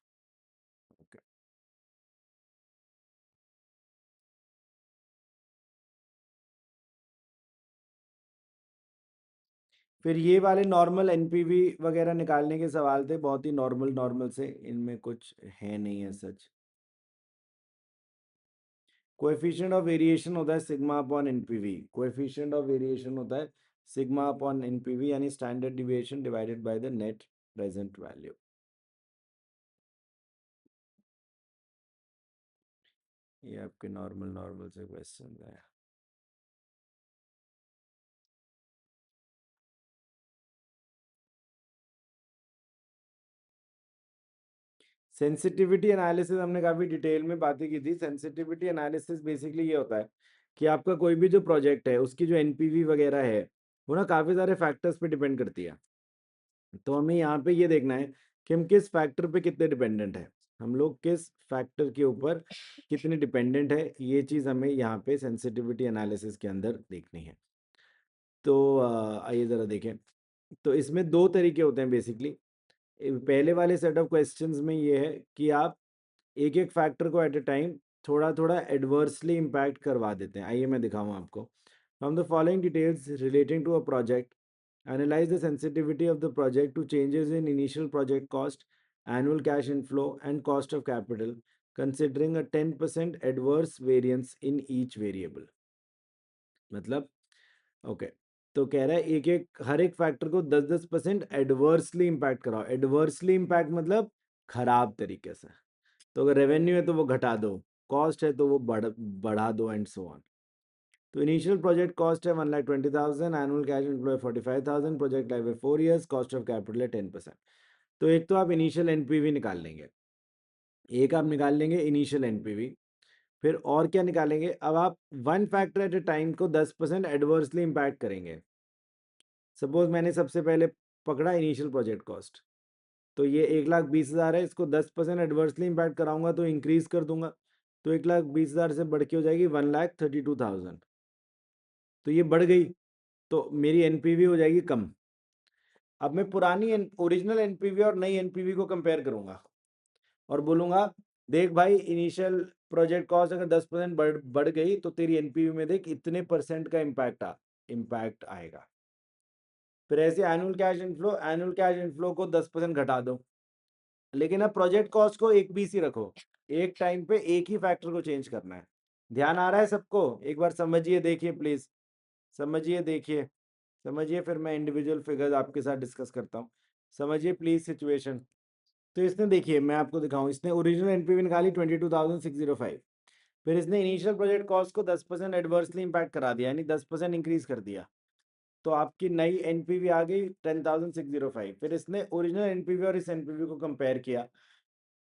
फिर ये वाले नॉर्मल एनपीवी वगैरह निकालने के सवाल थे, बहुत ही नॉर्मल नॉर्मल से, इनमें कुछ है नहीं है सच। कोएफिशिएंट ऑफ वेरिएशन होता है sigma upon NPV, coefficient of variation होता है सिग्मा अपॉन एनपीवी, यानी standard deviation divided by the net present value. ये आपके नॉर्मल नॉर्मल से क्वेश्चन है। सेंसिटिविटी एनालिसिस हमने काफी डिटेल में बातें की थी। सेंसिटिविटी एनालिसिस बेसिकली ये होता है कि आपका कोई भी जो प्रोजेक्ट है उसकी जो एनपीवी वगैरह है वो ना काफी सारे फैक्टर्स पे डिपेंड करती है। तो हमें यहाँ पे ये देखना है कि हम किस फैक्टर पे कितने डिपेंडेंट है, हम लोग किस फैक्टर के ऊपर कितने डिपेंडेंट है, ये चीज़ हमें यहाँ पे सेंसिटिविटी एनालिसिस के अंदर देखनी है। तो आइए ज़रा देखें। तो इसमें दो तरीके होते हैं बेसिकली। पहले वाले सेट ऑफ क्वेश्चंस में ये है कि आप एक एक फैक्टर को एट अ टाइम थोड़ा थोड़ा एडवर्सली इम्पैक्ट करवा देते हैं। आइए मैं दिखाऊँ आपको। From the following details relating to a project, analyze the sensitivity of the project to changes in initial project cost, annual cash inflow, and cost of capital, considering a 10% adverse variance in each variable. मतलब okay, तो कह रहा है एक एक हर एक factor को 10-10% adversely impact कराओ। एडवर्सली इम्पैक्ट मतलब खराब तरीके से। तो अगर रेवेन्यू है तो वो घटा दो, कॉस्ट है तो वो बढ़ा दो एंड सो ऑन। तो इनिशियल प्रोजेक्ट कॉस्ट है 1,20,000, एनुअल कैश इनफ्लो है 45,000, प्रोजेक्ट लाइफ है 4 years, कॉस्ट ऑफ कैपिटल है 10%। तो एक तो आप इनिशियल एनपीवी निकाल लेंगे, एक आप निकाल लेंगे इनिशियल एनपीवी, फिर और क्या निकालेंगे? अब आप one factor at a time को 10% एडवर्सली इम्पैक्ट करेंगे। सपोज मैंने सबसे पहले पकड़ा इनिशियल प्रोजेक्ट कॉस्ट, तो ये 1,20,000 है, इसको 10% एडवर्सली इम्पैक्ट कराऊंगा तो इंक्रीज कर दूंगा, तो 1,20,000 से बढ़ के हो जाएगी 1,32,000। तो ये बढ़ गई, तो मेरी एनपीवी हो जाएगी कम। अब मैं पुरानी ओरिजिनल एनपीवी और नई एनपीवी को कंपेयर करूंगा और बोलूंगा देख भाई, इनिशियल प्रोजेक्ट कॉस्ट अगर 10% बढ़ गई तो तेरी एनपीवी में देख इतने परसेंट का इम्पैक्ट आएगा। फिर ऐसे एनुअल कैश इनफ्लो को 10% घटा दो, लेकिन अब प्रोजेक्ट कॉस्ट को एक बीस ही रखो। एक टाइम पे एक ही फैक्टर को चेंज करना है। ध्यान आ रहा है सबको? एक बार समझिए, देखिए प्लीज, समझिए, देखिए, समझिए, फिर मैं इंडिविजुअल फिगर्स आपके साथ डिस्कस करता हूँ। समझिए प्लीज सिचुएशन। तो इसने देखिए, मैं आपको दिखाऊं, इसने ओरिजिनल एनपीवी निकाली 22,605, फिर इसने इनिशियल प्रोजेक्ट कॉस्ट को 10% एडवर्सली इम्पैक्ट करा दिया, यानी 10% इंक्रीज कर दिया, तो आपकी नई एनपीवी आ गई 10,605। फिर इसने ओरिजिनल एनपीवी और इस एनपीवी को कंपेयर किया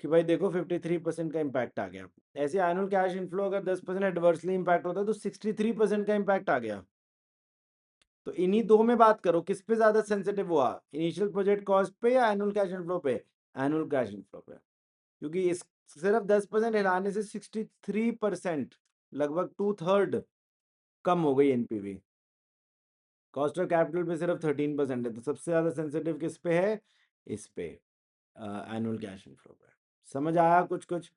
कि भाई देखो 53% का इम्पैक्ट आ गया। ऐसे एनुअल कैश इनफ्लो अगर 10% एडवर्सली इम्पैक्ट होता है तो 63% का इम्पैक्ट आ गया। तो इन्हीं दो में बात करो, किस पे ज्यादा सेंसिटिव हुआ, इनिशियल प्रोजेक्ट कॉस्ट पे या एनुअल कैश इनफ्लो पे? एनुअल कैश इनफ्लो पे, क्योंकि इस सिर्फ 10% हिलाने से 63%, लगभग 2/3 कम हो गई एनपीवी। कॉस्ट ऑफ कैपिटल पे सिर्फ 13% है, तो सबसे ज्यादा सेंसिटिव किस पे है? इस पे, एनुअल कैश इनफ्लो पे। समझ आया कुछ कुछ?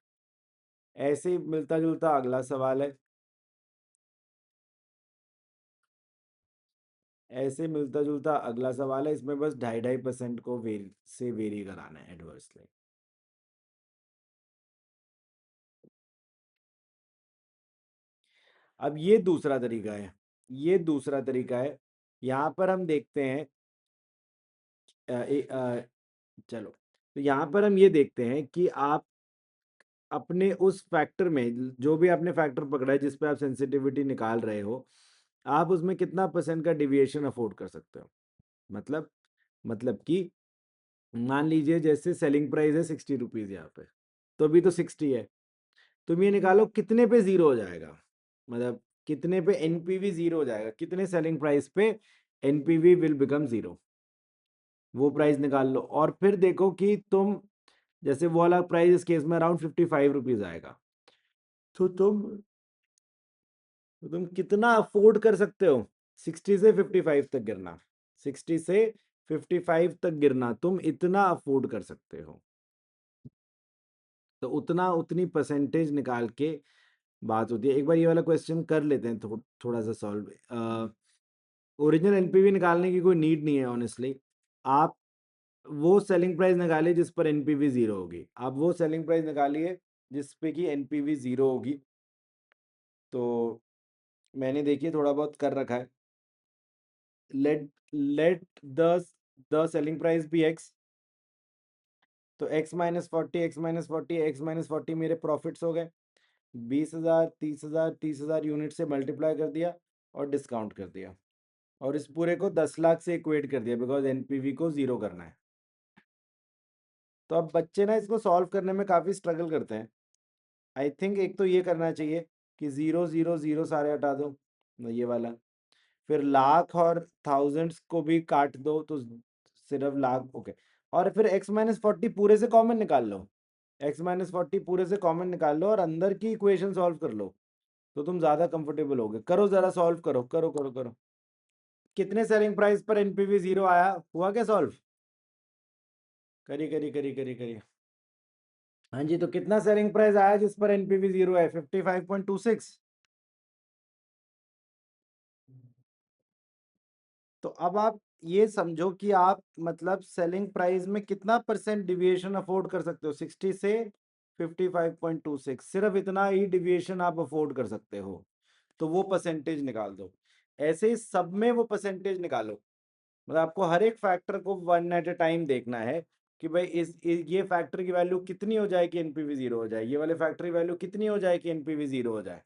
ऐसे ही मिलता जुलता अगला सवाल है, ऐसे मिलता जुलता अगला सवाल है, इसमें बस 2.5% को वेरी कराना है एडवर्सली। अब ये दूसरा तरीका है, ये दूसरा तरीका है। यहाँ पर हम देखते हैं, चलो, तो यहाँ पर हम ये देखते हैं कि आप अपने उस फैक्टर में, जो भी आपने फैक्टर पकड़ा है जिस पे आप सेंसिटिविटी निकाल रहे हो, आप उसमें कितना परसेंट का डिविएशन अफोर्ड कर सकते हो। मतलब कि मान लीजिए जैसे सेलिंग प्राइस है 60 रुपीज यहाँ पे, तो अभी तो 60 है, तुम ये निकालो कितने पे जीरो हो जाएगा, मतलब कितने पे एनपीवी जीरो हो जाएगा, कितने सेलिंग प्राइस पे एनपीवी विल बिकम जीरो, वो प्राइस निकाल लो। और फिर देखो कि तुम, जैसे वो वाला प्राइस इस केस में अराउंड 55 रुपीज आएगा, तो तुम कितना अफोर्ड कर सकते हो? 60 से 55 तक गिरना, 60 से 55 तक गिरना, तुम इतना अफोर्ड कर सकते हो। तो उतना, उतनी परसेंटेज निकाल के बात होती है। एक बार ये वाला क्वेश्चन कर लेते हैं, थोड़ा सा सॉल्व। ओरिजिनल एनपीवी निकालने की कोई नीड नहीं है ऑनेस्टली। आप वो सेलिंग प्राइस निकालिए जिस पर एनपीवी जीरो होगी, आप वो सेलिंग प्राइस निकालिए जिस पे की एनपीवी जीरो होगी। तो मैंने देखिए थोड़ा बहुत कर रखा है। Let the selling price be X, तो x-40 मेरे प्रॉफिट्स हो गए। 20,000, 30,000, 30,000 यूनिट से मल्टीप्लाई कर दिया और डिस्काउंट कर दिया, और इस पूरे को 10 लाख से इक्वेट कर दिया, बिकॉज एनपीवी को जीरो करना है। तो अब बच्चे ना इसको सॉल्व करने में काफ़ी स्ट्रगल करते हैं। आई थिंक एक तो ये करना चाहिए कि 0 0 0 सारे हटा दो, ये वाला, फिर लाख और थाउजेंड्स को भी काट दो, तो सिर्फ लाख, ओके। और फिर x-40 पूरे से कॉमन निकाल लो, x-40 पूरे से कॉमन निकाल लो और अंदर की इक्वेशन सॉल्व कर लो, तो तुम ज्यादा कंफर्टेबल होगे। करो जरा सॉल्व, करो करो करो करो। कितने सेलिंग प्राइस पर एनपीवी जीरो आया, हुआ क्या सॉल्व? करिए करिए करिए करिए करिए। हाँ जी, तो कितना सेलिंग प्राइस आया जिस पर एनपीवी जीरो है? 55.26। तो अब आप ये समझो कि आप मतलब सेलिंग प्राइस में कितना परसेंट डिविएशन अफोर्ड कर सकते हो, 60 से 55.26, सिर्फ इतना ही डिविएशन आप अफोर्ड कर सकते हो, तो वो परसेंटेज निकाल दो। ऐसे ही सब में वो परसेंटेज निकालो। मतलब आपको हर एक फैक्टर को वन एट अ टाइम देखना है कि भाई ये फैक्टर की वैल्यू कितनी हो जाए कि एनपीवी जीरो हो जाए, ये वाले फैक्टर की वैल्यू कितनी हो जाए कि एनपीवी जीरो हो जाए।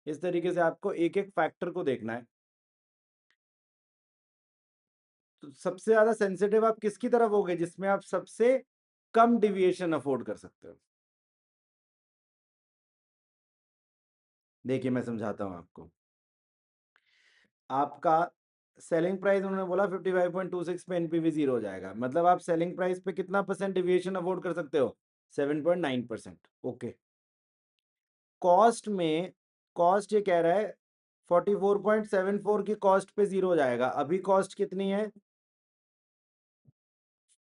इस तरीके से आपको एक एक फैक्टर को देखना है। तो सबसे ज्यादा सेंसिटिव आप किसकी तरफ होगे, जिसमें आप सबसे कम डिविएशन अफोर्ड कर सकते हो। देखिए मैं समझाता हूं आपको। आपका सेलिंग प्राइस उन्होंने बोला 55.26 पे एनपीवी जीरो हो जाएगा, मतलब आप सेलिंग प्राइस पे कितना परसेंट डिविएशन अफोर्ड कर सकते हो, 7.9%। ओके। कॉस्ट में, कॉस्ट ये कह रहा है 44.74 की कॉस्ट पे जीरो हो जाएगा। अभी कॉस्ट कितनी है,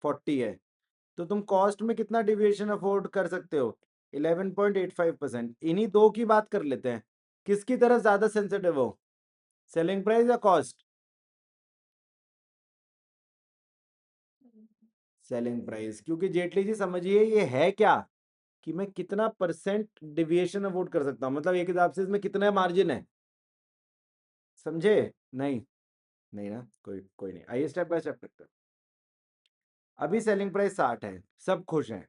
40 है। तो तुम कॉस्ट में कितना डिविएशन अफोर्ड कर सकते हो, 11.85%। इन्हीं दो की बात कर लेते हैं, किसकी तरफ ज्यादा सेंसिटिव हो, सेलिंग प्राइस या कॉस्ट। सेलिंग प्राइस, क्योंकि जेटली जी समझिए ये है क्या कि मैं कितना परसेंट डिविएशन अफोर्ड कर सकता हूँ, मतलब एक हिसाब से इसमें कितना मार्जिन है, समझे। नहीं, नहीं ना, कोई कोई नहीं, आइए स्टेप बाय स्टेप करते हैं। अभी सेलिंग प्राइस 60 है, सब खुश हैं,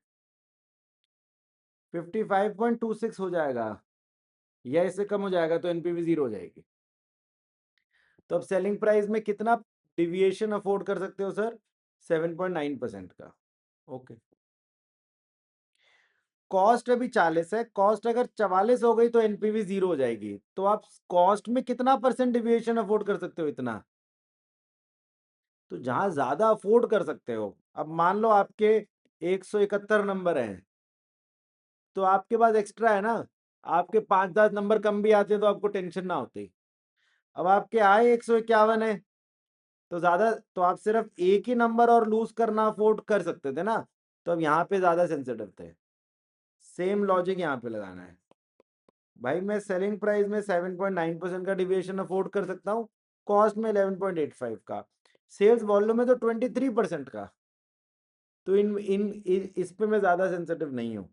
55.26 हो जाएगा या इससे कम हो जाएगा तो एनपीवी जीरो हो जाएगी। तो अब सेलिंग प्राइस में कितना डिविएशन अफोर्ड कर सकते हो सर, 7.9% का। ओके। कॉस्ट अभी 40 है, कॉस्ट अगर 44 हो गई तो एनपीवी जीरो हो जाएगी। तो आप कॉस्ट में कितना परसेंट डिविएशन अफोर्ड कर सकते हो, इतना। तो जहां ज्यादा अफोर्ड कर सकते हो, अब मान लो आपके 171 नंबर हैं, तो आपके पास एक्स्ट्रा है ना, आपके 5-10 नंबर कम भी आते हैं तो आपको टेंशन ना होती। अब आपके आए 151 है, तो ज्यादा, तो आप सिर्फ एक ही नंबर और लूज करना अफोर्ड कर सकते थे ना, तो अब यहाँ पे ज्यादा सेंसिटिव थे। सेम लॉजिक यहाँ पे लगाना है। भाई मैं सेलिंग प्राइस में 7.9% का डिविएशन अफोर्ड कर सकता हूँ, कॉस्ट में 11.85 का, सेल्स वॉल्यूम में तो 23% का। तो इस पे मैं ज्यादा सेंसिटिव नहीं हूँ।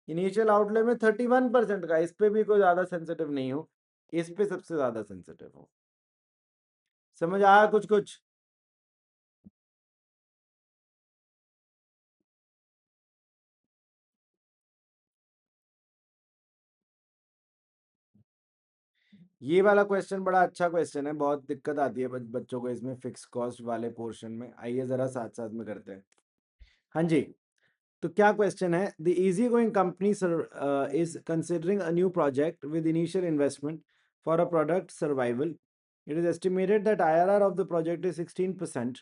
इनिशियल आउटले में 31% का, इस पे भी कोई ज्यादा सेंसिटिव नहीं हूँ, इस पे सबसे ज्यादा सेंसिटिव हूँ। समझ आया कुछ कुछ। ये वाला क्वेश्चन बड़ा अच्छा क्वेश्चन है, बहुत दिक्कत आती है बच्चों को इसमें, फिक्स कॉस्ट वाले पोर्शन में। आइए जरा साथ साथ में करते हैं। हाँ जी। तो क्या क्वेश्चन है, the easy going company is considering a new project with initial investment for a product survival. It is estimated that IRR of the project is 16%,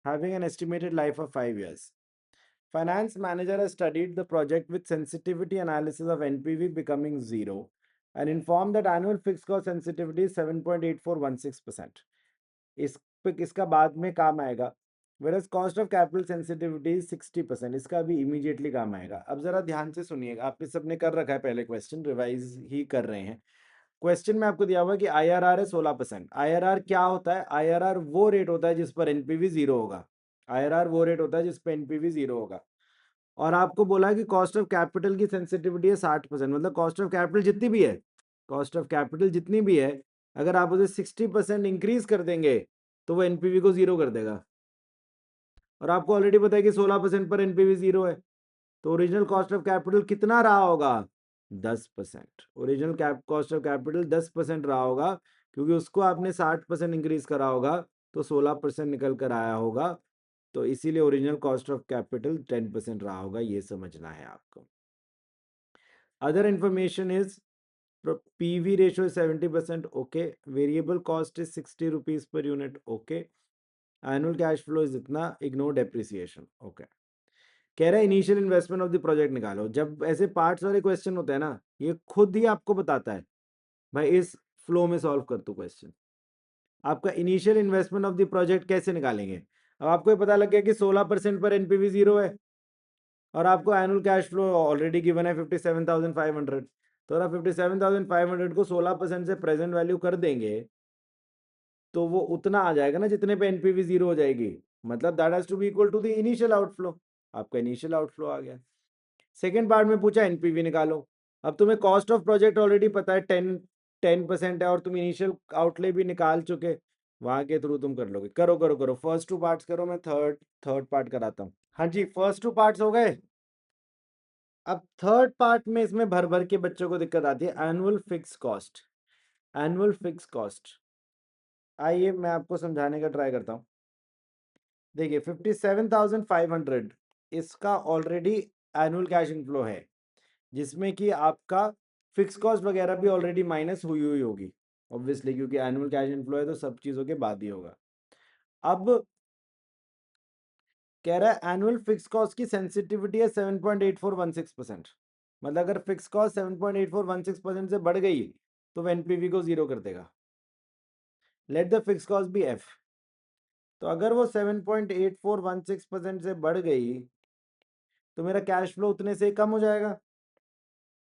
having an estimated life of 5 years. Finance manager has studied the project with sensitivity analysis of NPV becoming zero and informed that annual fixed cost sensitivity is 7.8416%. इस पे किसका बाद में काम आएगा, versus cost of capital sensitivity 60%, इसका भी immediately काम आएगा। अब जरा ध्यान से सुनिएगा, आपने सबने कर रखा है पहले, क्वेश्चन रिवाइज ही कर रहे हैं। क्वेश्चन में आपको दिया हुआ कि IRR है 16%। IRR क्या होता है, IRR वो रेट होता है जिस पर एनपीवी जीरो होगा। IRR वो रेट होता है जिस पर एनपीवी जीरो होगा। और आपको बोला कि कॉस्ट ऑफ कैपिटल की सेंसिटिविटी है 60%, मतलब कॉस्ट ऑफ कैपिटल जितनी भी है, कॉस्ट ऑफ कैपिटल जितनी भी है, अगर आप उसे 60% इंक्रीज कर देंगे तो वो एनपीवी को जीरो कर देगा। और आपको ऑलरेडी पता है कि 16% पर एनपीवी जीरो है, तो ओरिजिनल कॉस्ट ऑफ कैपिटल कितना रहा होगा, 10%। ओरिजिनल कॉस्ट ऑफ कैपिटल 10% रहा होगा, क्योंकि उसको आपने 60% इंक्रीज करा होगा, तो 16% निकल कर आया होगा। तो इसीलिए ओरिजिनल कॉस्ट ऑफ कैपिटल 10% रहा होगा, ये समझना है आपको। Other information is PV ratio 70%, okay. Variable cost is 60 rupees per unit, okay. Annual cash flow is इतना, इग्नोर डेप्रिसिएशन, ओके। कह रहा है initial investment of the project निकालो। जब ऐसे पार्ट्स वाले क्वेश्चन होते हैं ना, ये खुद ही आपको बताता है, भाई इस फ्लो में सॉल्व कर तू क्वेश्चन। आपका initial investment of the project कैसे निकालेंगे, अब आपको ये पता लग गया कि 16% पर एनपीवी जीरो है, और आपको annual cash flow already given है 57,500। तो अगर 57,500 को 16% से प्रेजेंट वैल्यू कर देंगे तो वो उतना आ जाएगा ना जितने पे एनपीवी जीरो हो जाएगी, मतलब that has to be equal to the initial outflow. आपका इनिशियल आउटफ्लो आ गया। सेकेंड पार्ट में पूछा एनपीवी निकालो। अब तुम्हें कॉस्ट ऑफ प्रोजेक्ट ऑलरेडी पता है 10% है, और तुम इनिशियल आउटले भी निकाल चुके, वहां के थ्रू तुम कर लोगे। करो करो करो, फर्स्ट टू पार्ट्स करो, मैं थर्ड थर्ड पार्ट कराता हूँ। हाँ जी, फर्स्ट टू पार्ट्स हो गए। अब थर्ड पार्ट में इसमें भर भर के बच्चों को दिक्कत आती है, annual fix cost. Annual fix cost, आइए मैं आपको समझाने का ट्राई करता हूँ। देखिए 57,500 इसका ऑलरेडी एनुअल कैश इनफ्लो है, जिसमें कि आपका फिक्स कॉस्ट वगैरह भी ऑलरेडी माइनस हुई हुई होगी ऑब्वियसली, क्योंकि एनुअल कैश इनफ्लो है तो सब चीज़ों के बाद ही होगा। अब कह रहा है एनुअल फिक्स कॉस्ट की सेंसिटिविटी है 7.8416%। मतलब अगर फिक्स कॉस्ट 7.8416% से बढ़ गई तो वह एनपीवी को जीरो कर देगा। Let the fix cost be F. तो अगर वो 7.8416% से बढ़ गई तो मेरा कैश फ्लो उतने से कम हो जाएगा।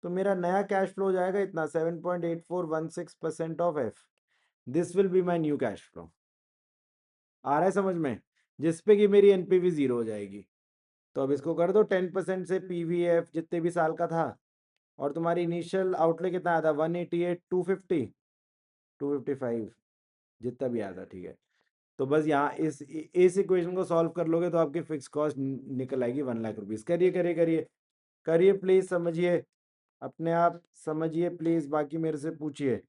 तो मेरा नया कैश फ्लो हो जाएगा इतना, 7.8416% of F. This will be my new cash flow. आ रहा है समझ में? जिसपे कि मेरी एनपीवी जीरो हो जाएगी। तो अब इसको कर दो 10% से पीवीएफ जितने भी साल का था, और तुम्हारी इनिशियल आउटले कितना आया था, 188, 250, 255, जितना भी आया था, ठीक है। तो बस यहाँ इस इक्वेशन को सॉल्व कर लोगे तो आपकी फिक्स कॉस्ट निकल आएगी 1 लाख रुपीज। करिए करिए करिए करिए प्लीज, समझिए अपने आप, समझिए प्लीज, बाकी मेरे से पूछिए।